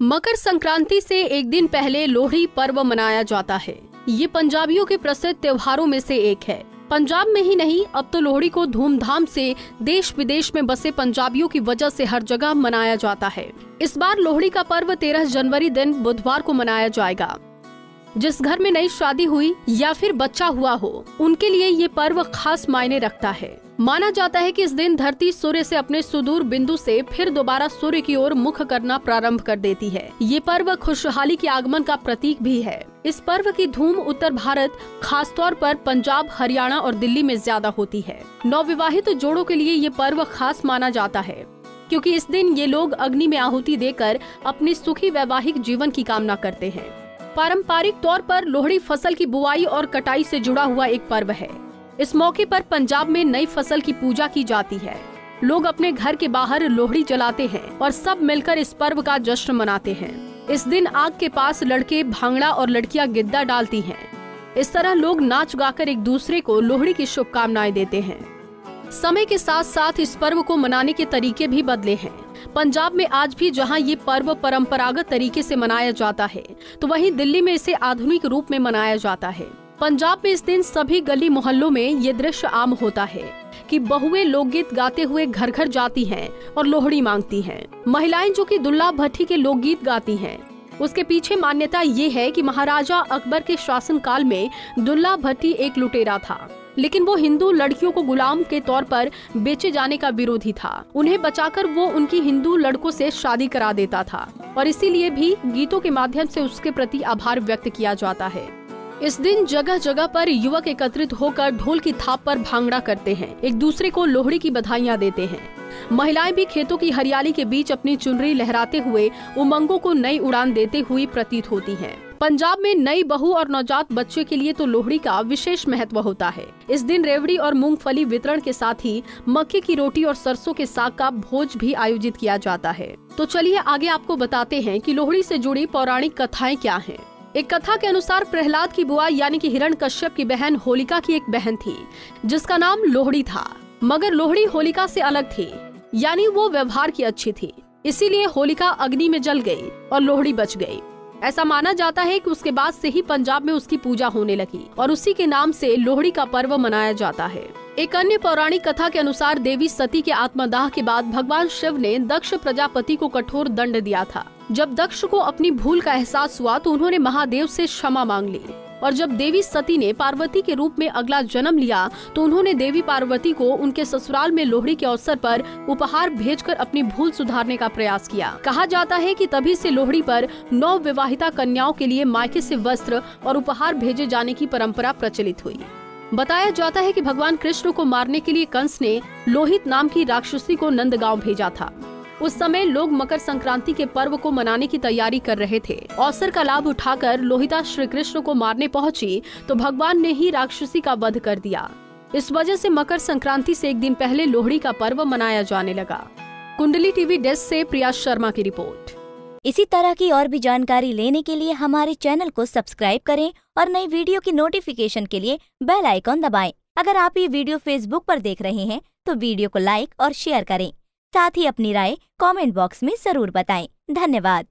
मकर संक्रांति से एक दिन पहले लोहड़ी पर्व मनाया जाता है। ये पंजाबियों के प्रसिद्ध त्योहारों में से एक है। पंजाब में ही नहीं, अब तो लोहड़ी को धूमधाम से देश विदेश में बसे पंजाबियों की वजह से हर जगह मनाया जाता है। इस बार लोहड़ी का पर्व 13 जनवरी दिन बुधवार को मनाया जाएगा। जिस घर में नई शादी हुई या फिर बच्चा हुआ हो, उनके लिए ये पर्व खास मायने रखता है। माना जाता है कि इस दिन धरती सूर्य से अपने सुदूर बिंदु से फिर दोबारा सूर्य की ओर मुख करना प्रारंभ कर देती है। ये पर्व खुशहाली के आगमन का प्रतीक भी है। इस पर्व की धूम उत्तर भारत, खासतौर पर पंजाब, हरियाणा और दिल्ली में ज्यादा होती है। नवविवाहित जोड़ों के लिए ये पर्व खास माना जाता है, क्योंकि इस दिन ये लोग अग्नि में आहुति देकर अपने सुखी वैवाहिक जीवन की कामना करते हैं। पारंपरिक तौर पर लोहड़ी फसल की बुआई और कटाई से जुड़ा हुआ एक पर्व है। इस मौके पर पंजाब में नई फसल की पूजा की जाती है। लोग अपने घर के बाहर लोहड़ी जलाते हैं और सब मिलकर इस पर्व का जश्न मनाते हैं। इस दिन आग के पास लड़के भांगड़ा और लड़कियां गिद्दा डालती हैं। इस तरह लोग नाच गाकर एक दूसरे को लोहड़ी की शुभकामनाएं देते हैं। समय के साथ साथ इस पर्व को मनाने के तरीके भी बदले हैं। पंजाब में आज भी जहां ये पर्व परंपरागत तरीके से मनाया जाता है, तो वहीं दिल्ली में इसे आधुनिक रूप में मनाया जाता है। पंजाब में इस दिन सभी गली मोहल्लों में ये दृश्य आम होता है कि बहुएं लोकगीत गाते हुए घर घर जाती हैं और लोहड़ी मांगती हैं। महिलाएं जो कि दुल्ला भट्टी के लोकगीत गाती हैं। उसके पीछे मान्यता ये है कि महाराजा अकबर के शासनकाल में दुल्ला भट्टी एक लुटेरा था, लेकिन वो हिंदू लड़कियों को गुलाम के तौर पर बेचे जाने का विरोधी था। उन्हें बचाकर वो उनकी हिंदू लड़कों से शादी करा देता था और इसीलिए भी गीतों के माध्यम से उसके प्रति आभार व्यक्त किया जाता है। इस दिन जगह जगह पर युवक एकत्रित होकर ढोल की थाप पर भांगड़ा करते हैं, एक दूसरे को लोहड़ी की बधाइयां देते हैं। महिलाएं भी खेतों की हरियाली के बीच अपनी चुनरी लहराते हुए उमंगों को नई उड़ान देते हुए प्रतीत होती हैं। पंजाब में नई बहू और नवजात बच्चे के लिए तो लोहड़ी का विशेष महत्व होता है। इस दिन रेवड़ी और मूंगफली वितरण के साथ ही मक्के की रोटी और सरसों के साग का भोज भी आयोजित किया जाता है। तो चलिए आगे आपको बताते हैं कि लोहड़ी से जुड़ी पौराणिक कथाएं क्या हैं। एक कथा के अनुसार प्रहलाद की बुआ यानी कि हिरण्यकश्यप की बहन होलिका की एक बहन थी, जिसका नाम लोहड़ी था। मगर लोहड़ी होलिका से अलग थी, यानी वो व्यवहार की अच्छी थी। इसीलिए होलिका अग्नि में जल गई और लोहड़ी बच गई। ऐसा माना जाता है कि उसके बाद से ही पंजाब में उसकी पूजा होने लगी और उसी के नाम से लोहड़ी का पर्व मनाया जाता है। एक अन्य पौराणिक कथा के अनुसार देवी सती के आत्मदाह के बाद भगवान शिव ने दक्ष प्रजापति को कठोर दंड दिया था। जब दक्ष को अपनी भूल का एहसास हुआ तो उन्होंने महादेव से क्षमा मांग ली, और जब देवी सती ने पार्वती के रूप में अगला जन्म लिया तो उन्होंने देवी पार्वती को उनके ससुराल में लोहड़ी के अवसर पर उपहार भेजकर अपनी भूल सुधारने का प्रयास किया। कहा जाता है कि तभी से लोहड़ी पर नव विवाहिता कन्याओं के लिए मायके से वस्त्र और उपहार भेजे जाने की परंपरा प्रचलित हुई। बताया जाता है कि भगवान कृष्ण को मारने के लिए कंस ने लोहित नाम की राक्षसी को नंदगांव भेजा था। उस समय लोग मकर संक्रांति के पर्व को मनाने की तैयारी कर रहे थे। अवसर का लाभ उठाकर लोहिता श्री कृष्ण को मारने पहुंची तो भगवान ने ही राक्षसी का वध कर दिया। इस वजह से मकर संक्रांति से एक दिन पहले लोहड़ी का पर्व मनाया जाने लगा। कुंडली टीवी डेस्क से प्रिया शर्मा की रिपोर्ट। इसी तरह की और भी जानकारी लेने के लिए हमारे चैनल को सब्सक्राइब करें और नई वीडियो की नोटिफिकेशन के लिए बेल आइकॉन दबाएं। अगर आप ये वीडियो फेसबुक पर देख रहे हैं तो वीडियो को लाइक और शेयर करें। साथ ही अपनी राय कमेंट बॉक्स में जरूर बताएं। धन्यवाद।